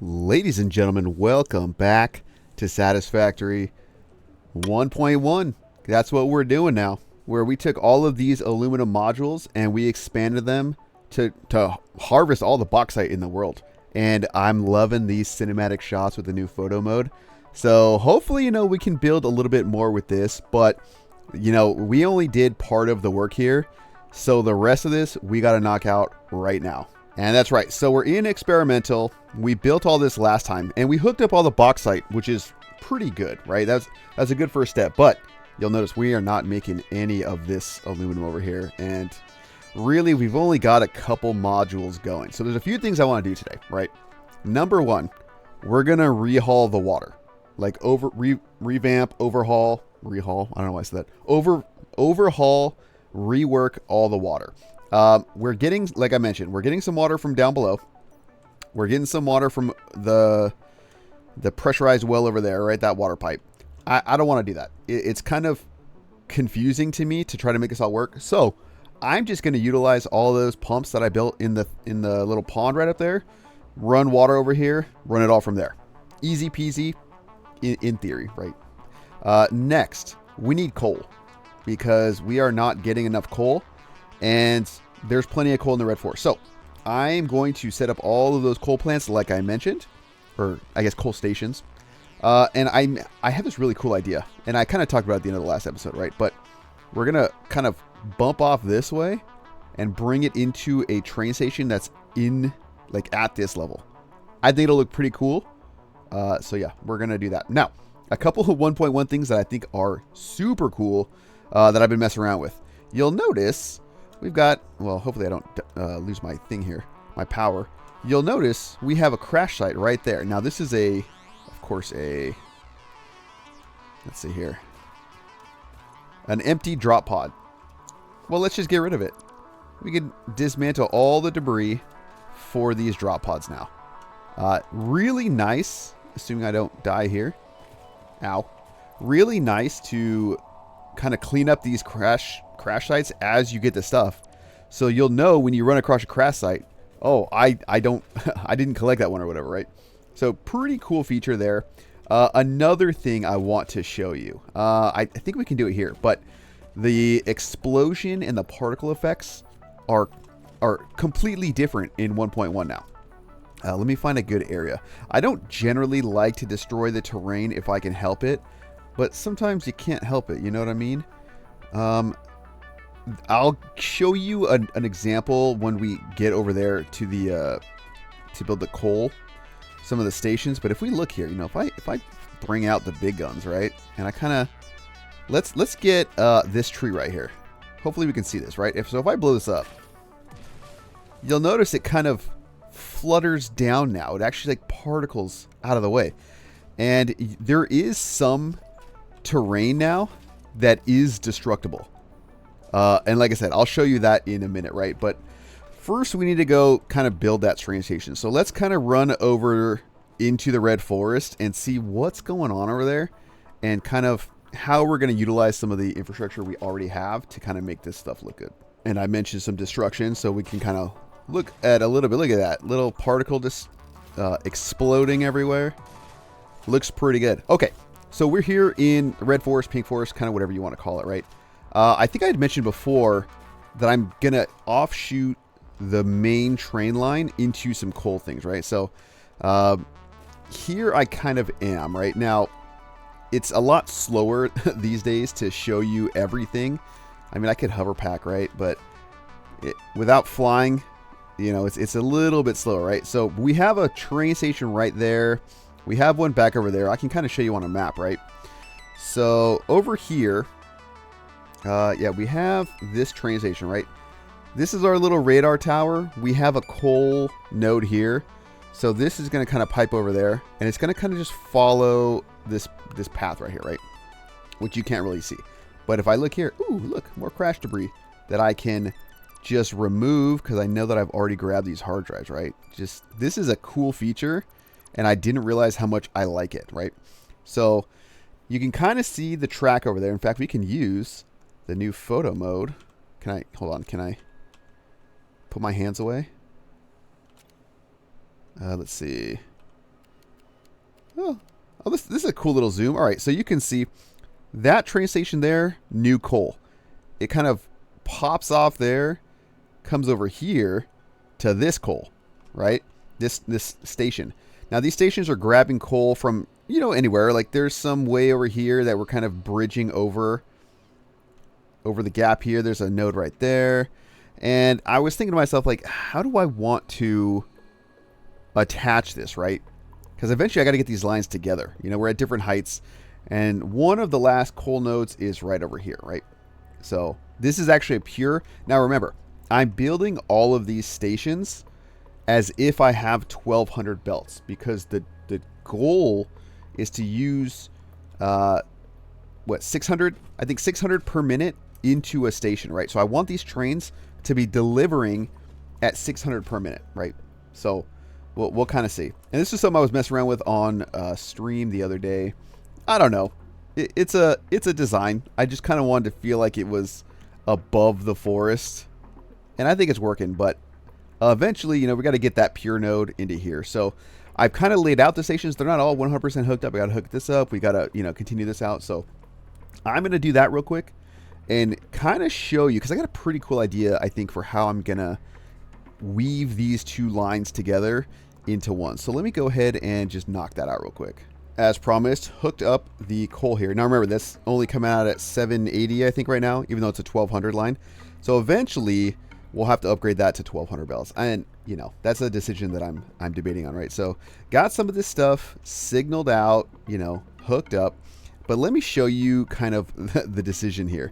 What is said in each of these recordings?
Ladies and gentlemen, welcome back to Satisfactory 1.1. That's what we're doing now, where we took all of these aluminum modules and we expanded them to harvest all the bauxite in the world. And I'm loving these cinematic shots with the new photo mode. So hopefully, we can build a little bit more with this, but, we only did part of the work here. So the rest of this, we got to knock out right now. And that's right. So we're in experimental. We built all this last time, and we hooked up all the bauxite, which is pretty good, right? That's a good first step. But you'll notice we are not making any of this aluminum over here. And really, we've only got a couple modules going. So there's a few things I want to do today, right? Number one, we're going to rehaul the water. Like revamp, overhaul, rehaul. I don't know why I said that. Overhaul, rework all the water. We're getting, like I mentioned, we're getting some water from down below. We're getting some water from the pressurized well over there, right? That water pipe. I don't want to do that. It's kind of confusing to me to try to make this all work. So I'm just going to utilize all those pumps that I built in the little pond right up there. Run water over here. Run it all from there. Easy peasy in theory, right? Next, we need coal because we are not getting enough coal. And there's plenty of coal in the Red Forest. So I'm going to set up all of those coal plants like I mentioned, or I guess coal stations. And I have this really cool idea. And I kind of talked about it at the end of the last episode, right? But we're going to kind of bump off this way and bring it into a train station that's at this level. I think it'll look pretty cool. So yeah, we're going to do that. Now, a couple of 1.1 things that I think are super cool that I've been messing around with. You'll notice we've got, well, hopefully I don't lose my thing here, my power. You'll notice we have a crash site right there. Now, this is of course, let's see here, an empty drop pod. Well, let's just get rid of it. We can dismantle all the debris for these drop pods now. Really nice, assuming I don't die here. Ow. Really nice to kind of clean up these crash sites as you get the stuff, so you'll know when you run across a crash site, oh, I didn't collect that one or whatever, right? So pretty cool feature there. Another thing I want to show you, I think we can do it here, but the explosion and the particle effects are completely different in 1.1 now. Let me find a good area. I don't generally like to destroy the terrain if I can help it, but sometimes you can't help it, you know what I mean? I'll show you an example when we get over there to the to build the coal, some of the stations. But if we look here, if I bring out the big guns, right, and I kind of let's get this tree right here. Hopefully we can see this, right? If I blow this up, you'll notice it kind of flutters down now. It actually particles out of the way, and there is some terrain now that is destructible. And like I said, I'll show you that in a minute, right? But first we need to go kind of build that train station. So let's kind of run over into the Red Forest and see what's going on over there and kind of how we're going to utilize some of the infrastructure we already have to kind of make this stuff look good. And I mentioned some destruction, so we can kind of look at a little bit. Look at that little particle just exploding everywhere. Looks pretty good. Okay, so we're here in the Red Forest, Pink Forest, kind of whatever you want to call it, right? I think I had mentioned before that I'm going to offshoot the main train line into some coal things, right? So here I kind of am, right? Now, it's a lot slower these days to show you everything. I mean, I could hover pack, right? But without flying, it's a little bit slower, right? So we have a train station right there. We have one back over there. I can kind of show you on a map, right? So over here, yeah, we have this train station, right? This is our little radar tower. We have a coal node here. So this is going to kind of pipe over there, and it's going to kind of just follow this path right here, right? Which you can't really see. But if I look here, ooh, look, more crash debris that I can just remove because I know that I've already grabbed these hard drives, right? This is a cool feature, and I didn't realize how much I like it, right? So you can kind of see the track over there. In fact, we can use the new photo mode. Hold on, can I put my hands away? Let's see. Oh, this is a cool little zoom. All right, so you can see that train station there, new coal. It kind of pops off there, comes over here to this coal, right? This station. Now, these stations are grabbing coal from, you know, anywhere. Like, there's some way over here that we're kind of bridging over the gap here. There's a node right there. And I was thinking to myself, like, how do I want to attach this, right? Because eventually I got to get these lines together. You know, we're at different heights. And one of the last coal nodes is right over here, right? So this is actually a pure... Now remember, I'm building all of these stations as if I have 1,200 belts. Because the goal is to use, 600? I think 600 per minute into a station, right? So I want these trains to be delivering at 600 per minute, right? So we'll kind of see. And this is something I was messing around with on stream the other day. I don't know. It's a design. I just kind of wanted to feel like it was above the forest. And I think it's working, but eventually, you know, we got to get that pure node into here. So I've kind of laid out the stations. They're not all 100% hooked up. We got to hook this up. We got to, you know, continue this out. So I'm going to do that real quick and kind of show you, because I got a pretty cool idea, I think, for how I'm going to weave these two lines together into one. So let me go ahead and just knock that out real quick. As promised, hooked up the coal here. Now remember, that's only coming out at 780, I think, right now, even though it's a 1200 line. So eventually, we'll have to upgrade that to 1200 bells. And, you know, that's a decision that I'm debating on, right? So got some of this stuff signaled out, you know, hooked up. But let me show you kind of the decision here.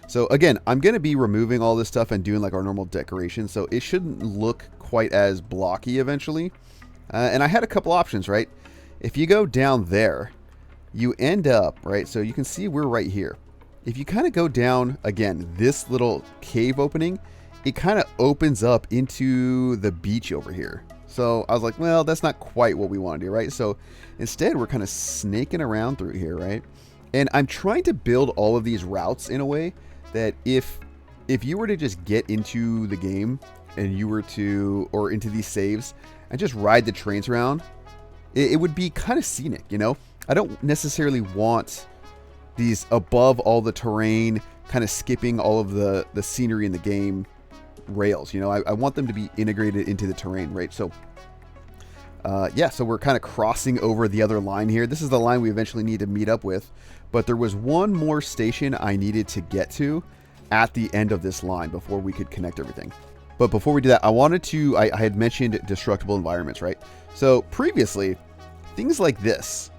So again, I'm going to be removing all this stuff and doing like our normal decoration. So it shouldn't look quite as blocky eventually. And I had a couple options, right? If you go down there, you end up, right? So you can see we're right here. If you kind of go down, again, this little cave opening, it kind of opens up into the beach over here. So I was like, well, that's not quite what we want to do, right? So instead, we're kind of snaking around through here, right? And I'm trying to build all of these routes in a way that if you were to just get into the game and you were to, or into these saves and just ride the trains around, it would be kind of scenic, you know? I don't necessarily want these above all the terrain, kind of skipping all of the scenery in the game rails, you know? I want them to be integrated into the terrain, right? So, yeah, so we're kind of crossing over the other line here. This is the line we eventually need to meet up with. But there was one more station I needed to get to at the end of this line before we could connect everything. But before we do that, I wanted to, I had mentioned destructible environments, right? So previously, things like this,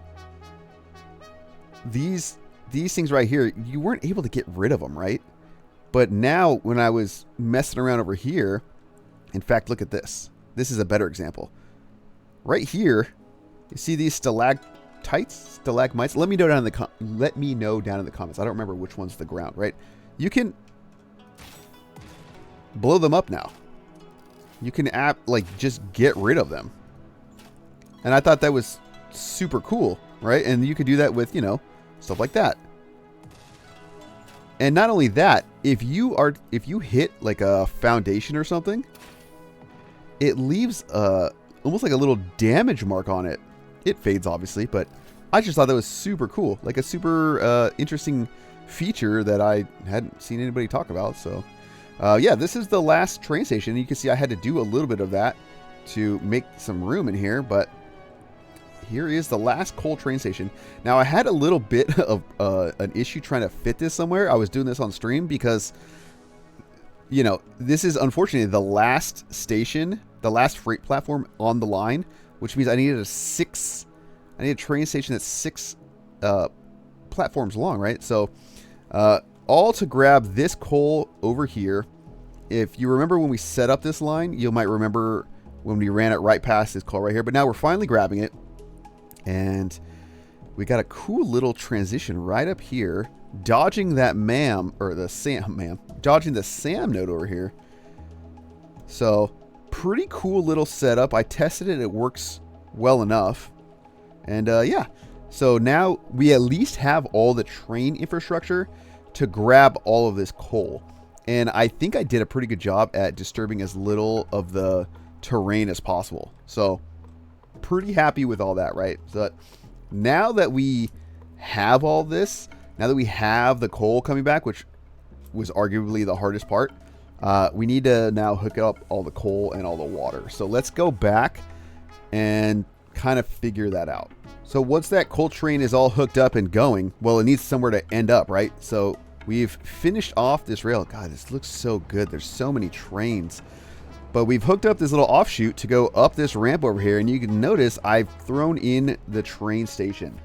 these things right here, you weren't able to get rid of them, right? But now when I was messing around over here, in fact, look at this. This is a better example. Right here, you see these stalagmites? Let me know down in the comments. I don't remember which one's the ground, right? You can blow them up now. You can just get rid of them. And I thought that was super cool, right? And you could do that with, you know, stuff like that. And not only that, if you hit like a foundation or something, it leaves almost like a little damage mark on it. It fades, obviously, but I just thought that was super cool. Like a super interesting feature that I hadn't seen anybody talk about. So, yeah, this is the last train station. You can see I had to do a little bit of that to make some room in here, but here is the last coal train station. Now, I had a little bit of an issue trying to fit this somewhere. I was doing this on stream because, you know, this is unfortunately the last station, the last freight platform on the line, which means I needed a train station that's 6 platforms long, right? So, all to grab this coal over here. If you remember when we set up this line, you might remember when we ran it right past this coal right here. But now we're finally grabbing it. And we got a cool little transition right up here, dodging that dodging the SAM node over here. So pretty cool little setup. I tested it. It works well enough. And yeah, so now we at least have all the train infrastructure to grab all of this coal. And I think I did a pretty good job at disturbing as little of the terrain as possible. So pretty happy with all that, right? So now that we have all this, now that we have the coal coming back, which was arguably the hardest part, we need to now hook up all the coal and all the water. So let's go back and kind of figure that out. So once that coal train is all hooked up and going, well, it needs somewhere to end up, right? So we've finished off this rail. God, this looks so good. There's so many trains. But we've hooked up this little offshoot to go up this ramp over here. And you can notice I've thrown in the train station.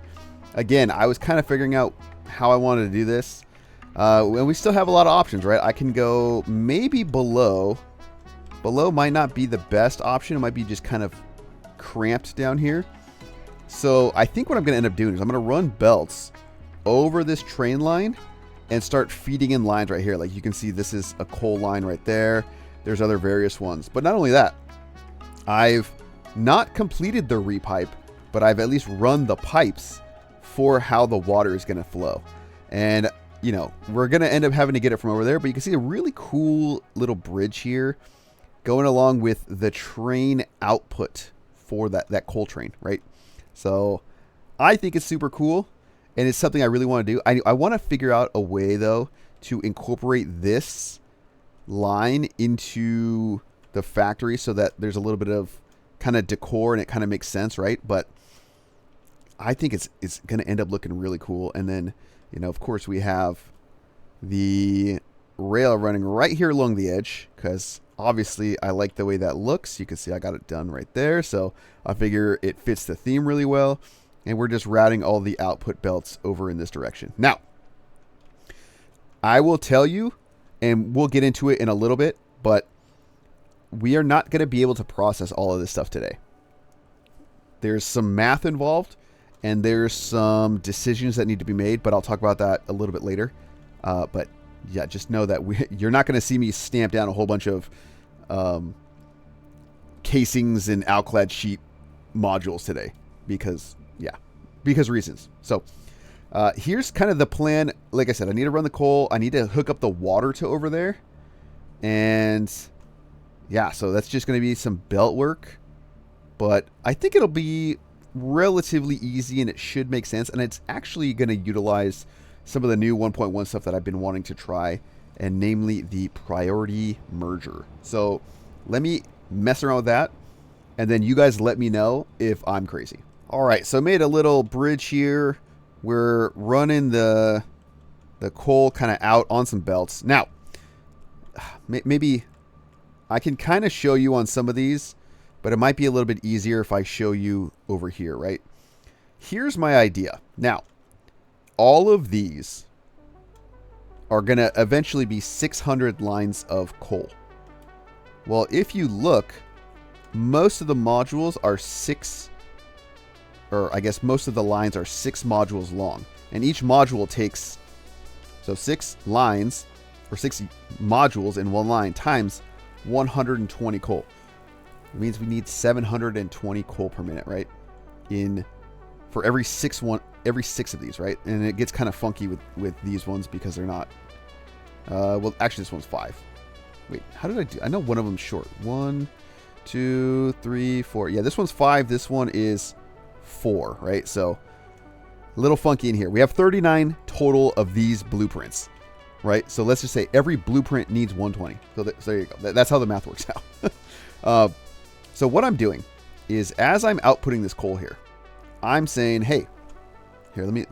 Again, I was kind of figuring out how I wanted to do this. And we still have a lot of options, right? I can go maybe below. Below might not be the best option. It might be just kind of cramped down here. So I think what I'm going to end up doing is I'm going to run belts over this train line and start feeding in lines right here. Like you can see, this is a coal line right there. There's other various ones. But not only that, I've not completed the repipe, but I've at least run the pipes for how the water is going to flow. And, you know, we're going to end up having to get it from over there. But you can see a really cool little bridge here going along with the train output for that coal train, right? So I think it's super cool. And it's something I really want to do. I want to figure out a way, though, to incorporate this line into the factory so that there's a little bit of kind of decor and it kind of makes sense, right? But I think it's going to end up looking really cool. And then, you know, of course, we have the rail running right here along the edge because obviously I like the way that looks. You can see I got it done right there. So I figure it fits the theme really well. And we're just routing all the output belts over in this direction. Now, I will tell you, and we'll get into it in a little bit, but we are not going to be able to process all of this stuff today. There's some math involved, and there's some decisions that need to be made, but I'll talk about that a little bit later. But yeah, just know that you're not going to see me stamp down a whole bunch of casings and outclad sheet modules today because reasons. So here's kind of the plan. Like I said, I need to run the coal. I need to hook up the water to over there. And yeah, so that's just going to be some belt work. But I think it'll be relatively easy and it should make sense. And it's actually going to utilize some of the new 1.1 stuff that I've been wanting to try. And namely the priority merger. So let me mess around with that. And then you guys let me know if I'm crazy. All right, so I made a little bridge here. We're running the coal kind of out on some belts. Now, maybe I can kind of show you on some of these, but it might be a little bit easier if I show you over here, right? Here's my idea. Now, all of these are going to eventually be 600 lines of coal. Well, if you look, most of the modules are most of the lines are 6 modules long. And each module takes, so 6 lines, or 6 modules in one line times 120 coal. It means we need 720 coal per minute, right? For every 6 of these, right? And it gets kind of funky with these ones because they're not. Well, actually, this one's 5. Wait, how did I do? I know one of them's short. 1, 2, 3, 4. Yeah, this one's 5. This one is 4, right? So a little funky in here. We have 39 total of these blueprints, right? So let's just say every blueprint needs 120. So there you go. That's how the math works out. So what I'm doing is as I'm outputting this coal here, I'm saying, hey, here, let me,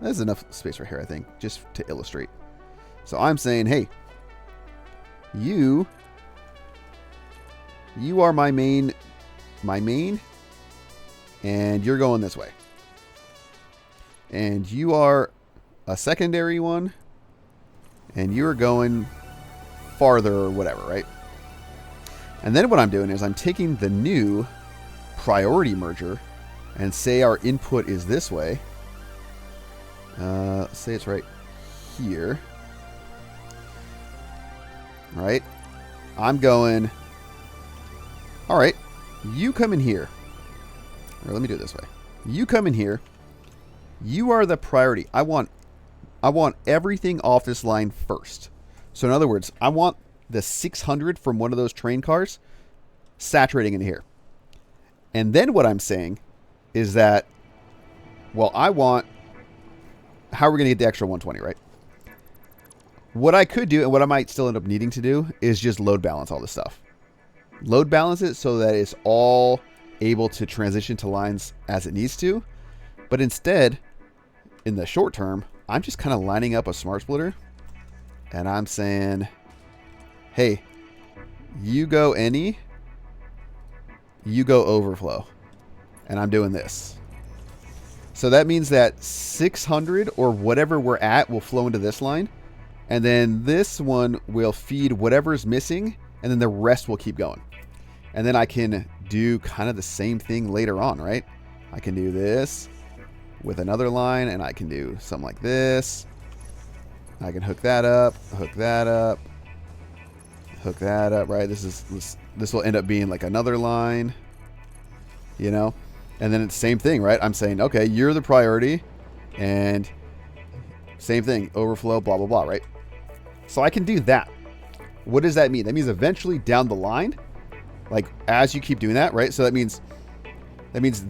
there's enough space right here, I think, just to illustrate. So I'm saying, hey, you are my main, and you're going this way. And you are a secondary one, and you're going farther or whatever, right? And then what I'm doing is I'm taking the new priority merger and say our input is this way. Let's say it's right here. All right. I'm going, all right, you come in here. Or let me do it this way. You come in here. You are the priority. I want everything off this line first. So in other words, I want the 600 from one of those train cars saturating in here. And then what I'm saying is that Well, I want, how are we going to get the extra 120, right? What I could do, and what I might still end up needing to do, is just load balance all this stuff. Load balance it so that it's all able to transition to lines as it needs to. But instead, in the short term, I'm just kind of lining up a smart splitter. And I'm saying, hey, you go any, you go overflow. And I'm doing this. So that means that 600 or whatever we're at will flow into this line. And then this one will feed whatever's missing. And then the rest will keep going. And then I can do kind of the same thing later on, right? I can do this with another line. And I can do something like this. I can hook that up, hook that up, hook that up, right? This will end up being like another line, you know? And then it's the same thing, right? I'm saying, okay, you're the priority, and same thing, overflow, blah, blah, blah, right? So I can do that. What does that mean? That means eventually down the line, like as you keep doing that, right? So that means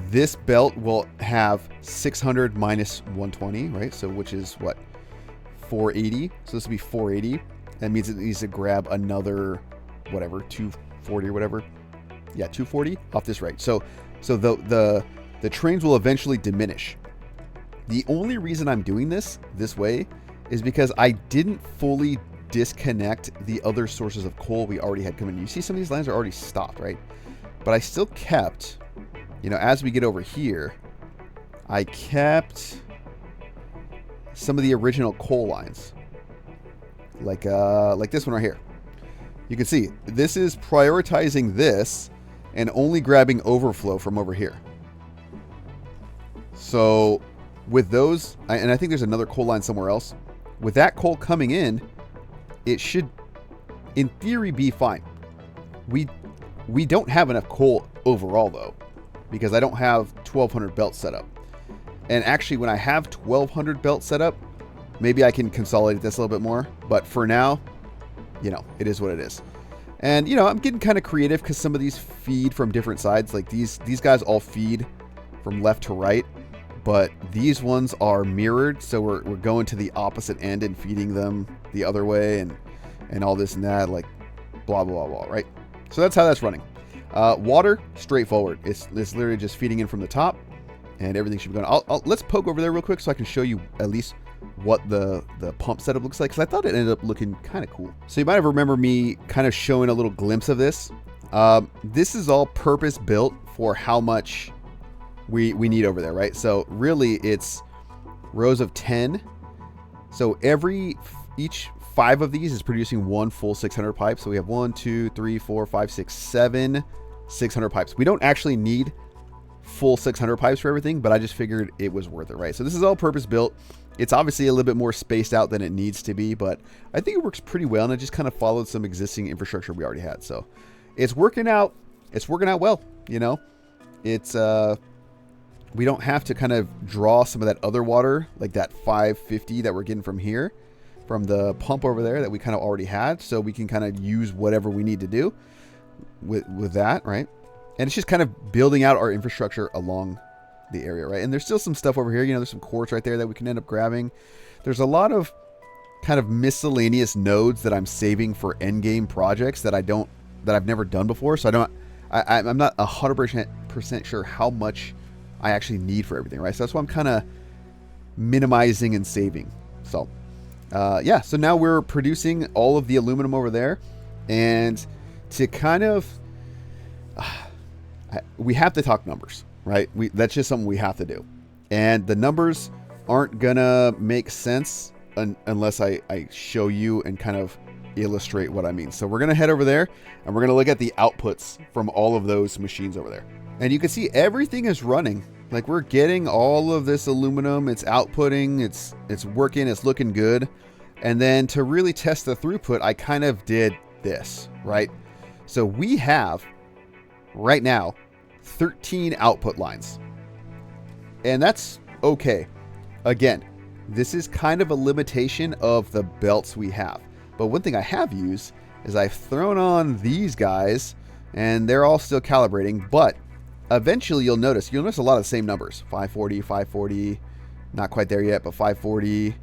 this belt will have 600 minus 120, right? So which is what? 480. So this will be 480. That means it needs to grab another, whatever, 240 or whatever. Yeah, 240 off this right. So the trains will eventually diminish. The only reason I'm doing this way is because I didn't fully disconnect the other sources of coal we already had coming. You see some of these lines are already stopped, right? But I still kept, you know, as we get over here, I kept some of the original coal lines. Like this one right here. You can see this is prioritizing this and only grabbing overflow from over here. So with those, and I think there's another coal line somewhere else. With that coal coming in, it should, in theory, be fine. We don't have enough coal overall, though, because I don't have 1,200 belts set up. And actually, when I have 1,200 belts set up, maybe I can consolidate this a little bit more. But for now, you know, it is what it is. And, you know, I'm getting kind of creative because some of these feed from different sides. Like these guys all feed from left to right. But these ones are mirrored. So we're going to the opposite end and feeding them the other way and all this and that. Like blah, blah, blah, right? So that's how that's running. Water, straightforward. It's literally just feeding in from the top. And everything should be going. Let's poke over there real quick so I can show you at least what the pump setup looks like, because I thought it ended up looking kind of cool. So you might have remembered me kind of showing a little glimpse of this. This is all purpose built for how much we need over there, right? So really it's rows of 10. So each 5 of these is producing one full 600 pipes. So we have 1, 2, 3, 4, 5, 6, 7 600 pipes. We don't actually need full 600 pipes for everything, but I just figured it was worth it, right? So this is all purpose built. It's obviously a little bit more spaced out than it needs to be, but I think it works pretty well, and it just kind of followed some existing infrastructure we already had. So it's working out. It's working out well, you know. It's we don't have to kind of draw some of that other water, like that 550 that we're getting from here, from the pump over there that we kind of already had. So we can kind of use whatever we need to do with that, right? And it's just kind of building out our infrastructure along the area, right? And there's still some stuff over here. You know, there's some quartz right there that we can end up grabbing. There's a lot of kind of miscellaneous nodes that I'm saving for end game projects that I've never done before. So I'm not 100% sure how much I actually need for everything, right? So that's why I'm kind of minimizing and saving. So yeah, so now we're producing all of the aluminum over there, and to kind of we have to talk numbers, right? That's just something we have to do. And the numbers aren't gonna make sense unless I show you and kind of illustrate what I mean. So we're gonna head over there and we're gonna look at the outputs from all of those machines over there. And you can see everything is running. Like we're getting all of this aluminum, it's outputting, it's working, it's looking good. And then to really test the throughput, I kind of did this, right? So we have right now 13 output lines, and that's okay. Again, this is kind of a limitation of the belts we have, but one thing I have used is I've thrown on these guys, and they're all still calibrating, but eventually you'll notice a lot of the same numbers. 540, 540, not quite there yet, but 540.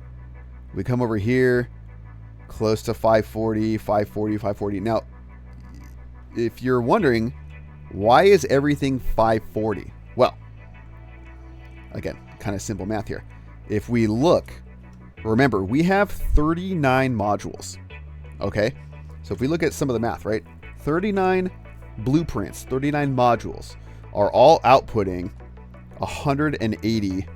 We come over here, close to 540, 540, 540. Now, if you're wondering, why is everything 540? Well, again, kind of simple math here. If we look, remember, we have 39 modules, okay? So if we look at some of the math, right? 39 blueprints, 39 modules are all outputting 180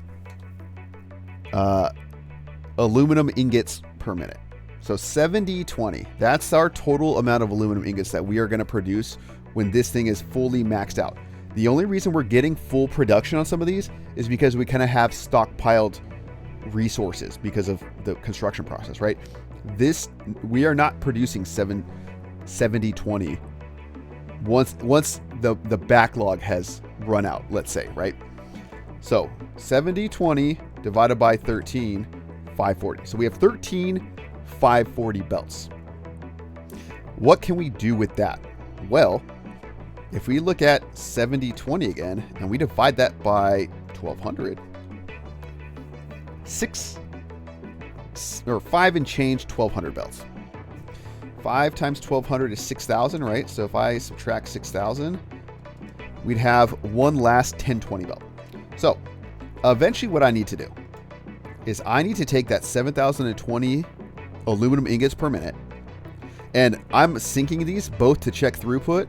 aluminum ingots per minute. So 70/20, that's our total amount of aluminum ingots that we are going to produce when this thing is fully maxed out. The only reason we're getting full production on some of these is because we kind of have stockpiled resources because of the construction process, right? We are not producing 70/20 once the backlog has run out, let's say, right? So 70/20 divided by 13, 540. So we have 13 540 belts. What can we do with that? Well, if we look at 70/20 again and we divide that by 1200, 5 and change 1200 belts. 5 times 1200 is 6,000, right? So if I subtract 6,000, we'd have one last 1020 belt. So eventually what I need to do is I need to take that 7,020 aluminum ingots per minute, and I'm syncing these both to check throughput,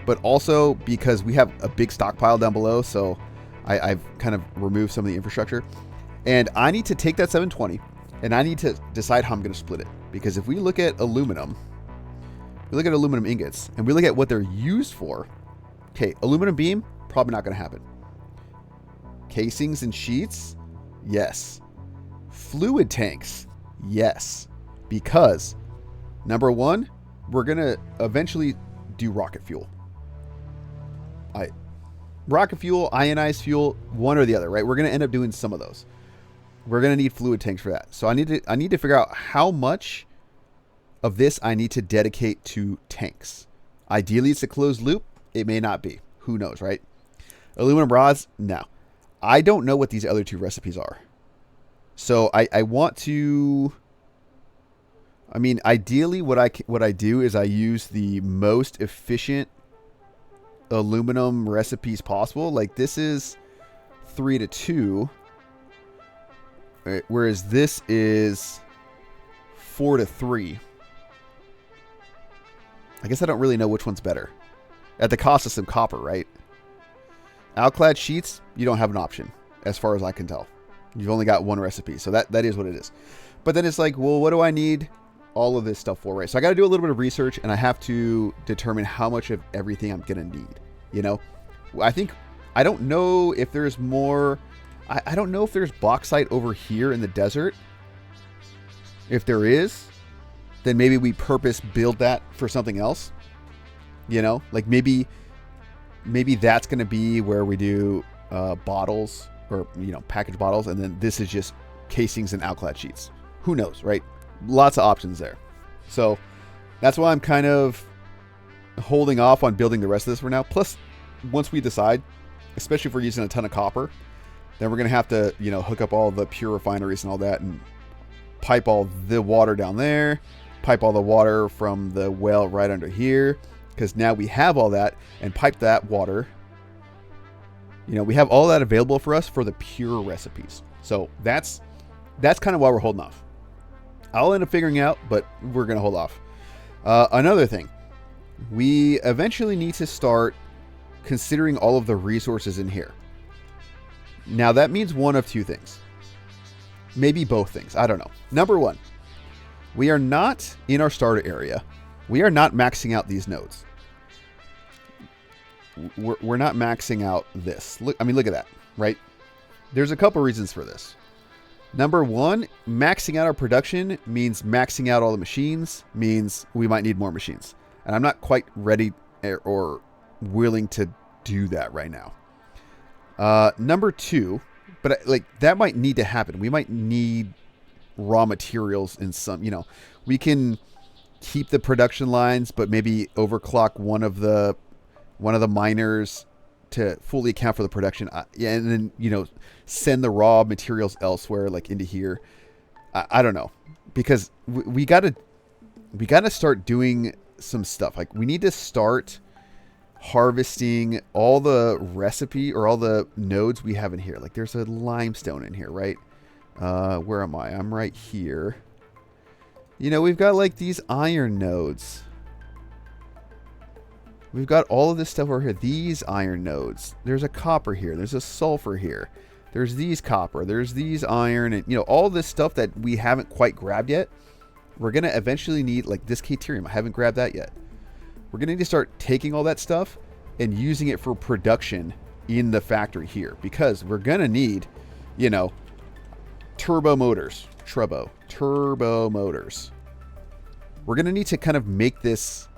but also because we have a big stockpile down below, so I've kind of removed some of the infrastructure. And I need to take that 720 and I need to decide how I'm going to split it. Because if we look at aluminum, ingots, and we look at what they're used for, okay, aluminum beam, probably not going to happen. Casings and sheets, yes. Fluid tanks, yes. Because, number one, we're going to eventually do rocket fuel. Rocket fuel, ionized fuel, one or the other, right? We're going to end up doing some of those. We're going to need fluid tanks for that. So I need to figure out how much of this I need to dedicate to tanks. Ideally, it's a closed loop. It may not be. Who knows, right? Aluminum rods, no. I don't know what these other two recipes are. So I want to... I mean, ideally, what I do is I use the most efficient aluminum recipes possible. Like this is 3-2, whereas this is 4-3. I guess I don't really know which one's better. At the cost of some copper, right? Alclad sheets, you don't have an option, as far as I can tell. You've only got one recipe, so that is what it is. But then it's like, well, what do I need all of this stuff for, right? So I got to do a little bit of research, and I have to determine how much of everything I'm going to need, you know? I don't know if there's more... I don't know if there's bauxite over here in the desert. If there is, then maybe we purpose build that for something else. You know, like maybe that's going to be where we do bottles or, you know, packaged bottles. And then this is just casings and alclad sheets. Who knows, right? Lots of options there. So that's why I'm kind of holding off on building the rest of this for now. Plus, once we decide, especially if we're using a ton of copper, then we're going to have to, you know, hook up all the pure refineries and all that and pipe all the water down there, pipe all the water from the well right under here, because now we have all that and pipe that water. You know, we have all that available for us for the pure recipes. So that's kind of why we're holding off. I'll end up figuring out, but we're going to hold off. Another thing, we eventually need to start considering all of the resources in here. Now, that means one of two things. Maybe both things. I don't know. Number one, we are not in our starter area. We are not maxing out these nodes. We're not maxing out this. Look at that, right? There's a couple reasons for this. Number one, maxing out our production means maxing out all the machines, means we might need more machines. And I'm not quite ready or willing to do that right now. Number two, but like that might need to happen. We might need raw materials in some, you know, we can keep the production lines, but maybe overclock one of the miners to fully account for the production. Yeah, and then, you know, send the raw materials elsewhere, like into here. I don't know, because we gotta start doing some stuff. Like, we need to start harvesting all the recipe or all the nodes we have in here. Like, there's a limestone in here, right? Where am I? I'm right here. You know, we've got like these iron nodes. We've got all of this stuff over here. These iron nodes. There's a copper here. There's a sulfur here. There's these copper. There's these iron. And, you know, all this stuff that we haven't quite grabbed yet. We're going to eventually need, like this Caterium. I haven't grabbed that yet. We're going to need to start taking all that stuff and using it for production in the factory here. Because we're going to need, you know, turbo motors. Turbo motors. We're going to need to kind of make this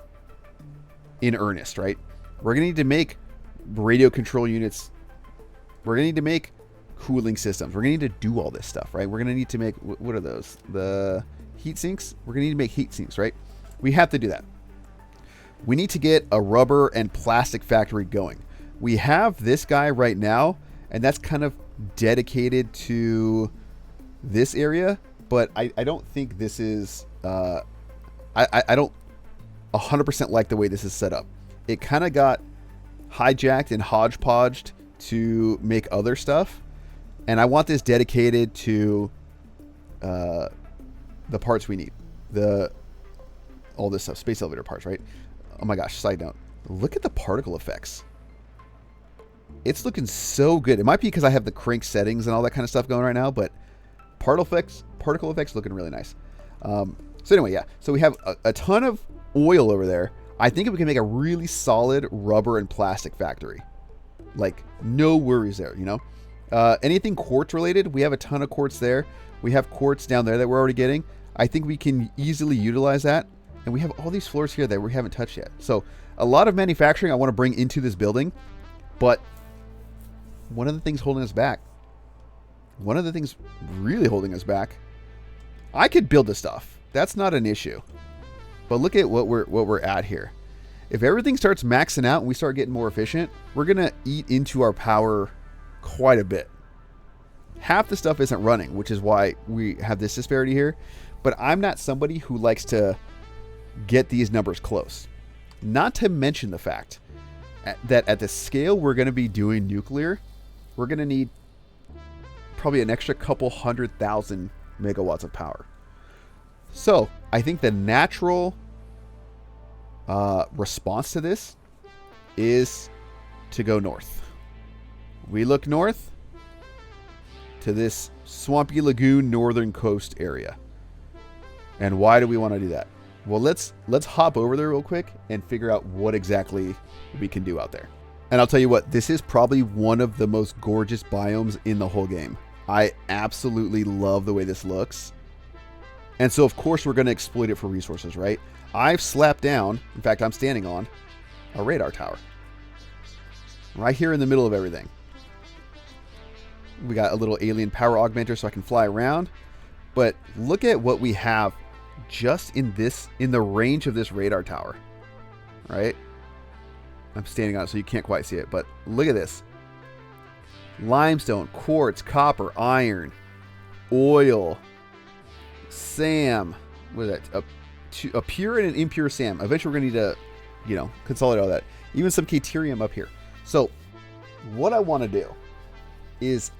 in earnest, right? We're going to need to make radio control units. We're going to need to make cooling systems. We're going to need to do all this stuff, right? We're going to need to make, what are those? The heat sinks? We're going to need to make heat sinks, right? We have to do that. We need to get a rubber and plastic factory going. We have this guy right now, and that's kind of dedicated to this area, but I don't think this is, I don't 100% like the way this is set up. It kind of got hijacked and hodgepodged to make other stuff, and I want this dedicated to the parts we need. All this stuff, space elevator parts, right? Oh my gosh, side note. Look at the particle effects. It's looking so good. It might be because I have the crank settings and all that kind of stuff going right now, but particle effects looking really nice. So anyway, yeah. So we have a ton of oil over there. I think we can make a really solid rubber and plastic factory. Like, no worries there, you know? Anything quartz related, we have a ton of quartz there. We have quartz down there that we're already getting. I think we can easily utilize that. And we have all these floors here that we haven't touched yet. So a lot of manufacturing I want to bring into this building. But one of the things holding us back, one of the things really holding us back, I could build this stuff. That's not an issue. But look at what we're at here. If everything starts maxing out and we start getting more efficient, we're going to eat into our power quite a bit. Half the stuff isn't running, which is why we have this disparity here. But I'm not somebody who likes to get these numbers close. Not to mention the fact that at the scale we're going to be doing nuclear, we're going to need probably an extra couple 100,000 megawatts of power. So I think the natural response to this is to go north. We look north to this swampy lagoon northern coast area. And why do we want to do that? Well, let's hop over there real quick and figure out what exactly we can do out there. And I'll tell you what, this is probably one of the most gorgeous biomes in the whole game. I absolutely love the way this looks. And so, of course, we're going to exploit it for resources, right? I've slapped down, in fact, I'm standing on a radar tower. Right here in the middle of everything. We got a little alien power augmenter so I can fly around. But look at what we have just in the range of this radar tower, right? I'm standing on it so you can't quite see it, but look at this. Limestone, quartz, copper, iron, oil, SAM. What is that? A pure and an impure SAM. Eventually we're going to need to, you know, consolidate all that. Even some Caterium up here. So what I want to do is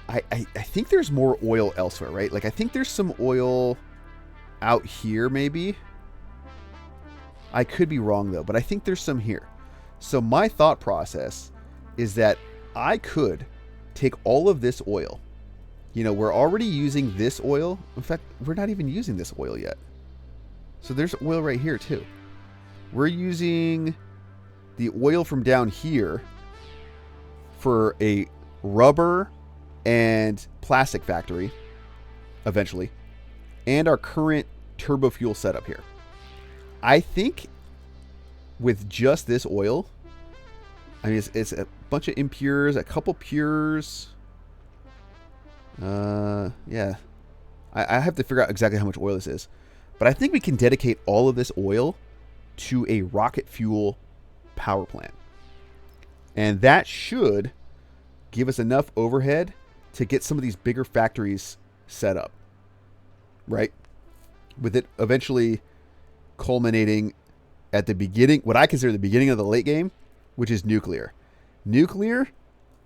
I think there's more oil elsewhere, right? Like, I think there's some oil out here, maybe. I could be wrong, though, but I think there's some here. So my thought process is that I could take all of this oil. You know, we're already using this oil. In fact, we're not even using this oil yet. So there's oil right here, too. We're using the oil from down here for a rubber and plastic factory, eventually, and our current turbo fuel setup here. I think with just this oil, I mean, it's a bunch of impures, a couple pures. Yeah. I have to figure out exactly how much oil this is. But I think we can dedicate all of this oil to a rocket fuel power plant. And that should give us enough overhead to get some of these bigger factories set up, right? With it eventually culminating at the beginning, what I consider the beginning of the late game, which is nuclear. Nuclear,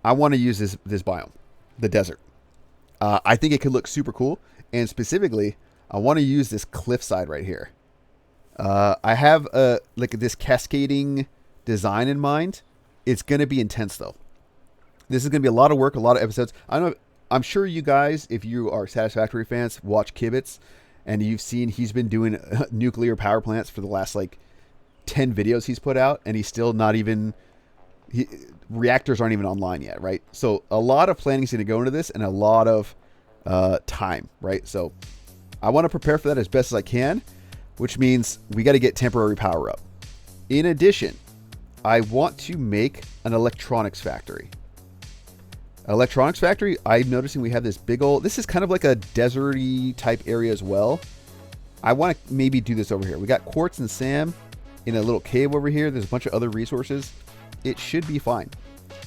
I want to use this biome, the desert. I think it could look super cool. And specifically, I want to use this cliffside right here. I have like this cascading design in mind. It's going to be intense, though. This is going to be a lot of work, a lot of episodes. I'm sure you guys, if you are Satisfactory fans, watch Kibitz, and you've seen he's been doing nuclear power plants for the last like 10 videos he's put out, and he's still not even... reactors aren't even online yet, right? So a lot of planning is going to go into this, and a lot of time, right? So I want to prepare for that as best as I can, which means we got to get temporary power up. In addition, I want to make an electronics factory. Electronics factory, I'm noticing we have this big old... This is kind of like a deserty type area as well. I want to maybe do this over here. We got Quartz and Sam in a little cave over here. There's a bunch of other resources. It should be fine.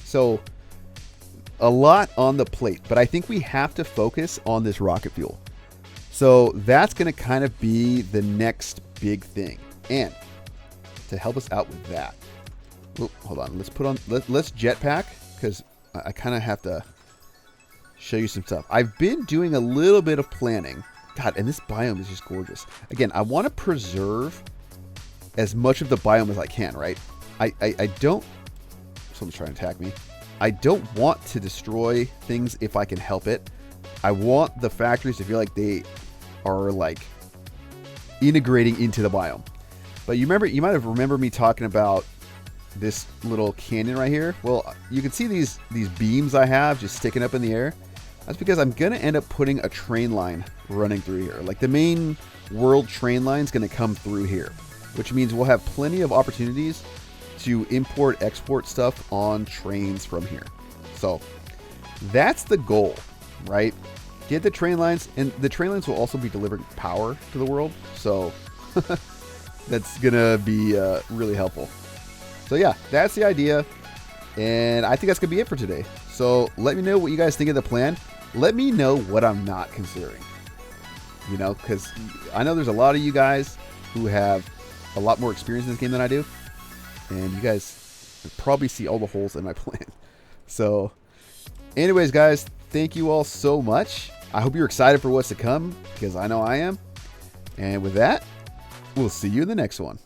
So a lot on the plate, but I think we have to focus on this rocket fuel. So that's going to kind of be the next big thing. And to help us out with that, hold on, let's jetpack, because I kind of have to show you some stuff. I've been doing a little bit of planning. God, and this biome is just gorgeous. Again, I want to preserve as much of the biome as I can, right? I don't... Someone's trying to attack me. I don't want to destroy things if I can help it. I want the factories to feel like they are like integrating into the biome. But you might have remembered me talking about this little canyon right here. Well, you can see these beams I have just sticking up in the air. That's because I'm going to end up putting a train line running through here. Like the main world train line is going to come through here, which means we'll have plenty of opportunities to import, export stuff on trains from here. So that's the goal, right? Get the train lines, and the train lines will also be delivering power to the world. So that's going to be really helpful. So yeah, that's the idea. And I think that's going to be it for today. So let me know what you guys think of the plan. Let me know what I'm not considering. You know, because I know there's a lot of you guys who have a lot more experience in this game than I do. And you guys probably see all the holes in my plan. So anyways, guys, thank you all so much. I hope you're excited for what's to come, because I know I am. And with that, we'll see you in the next one.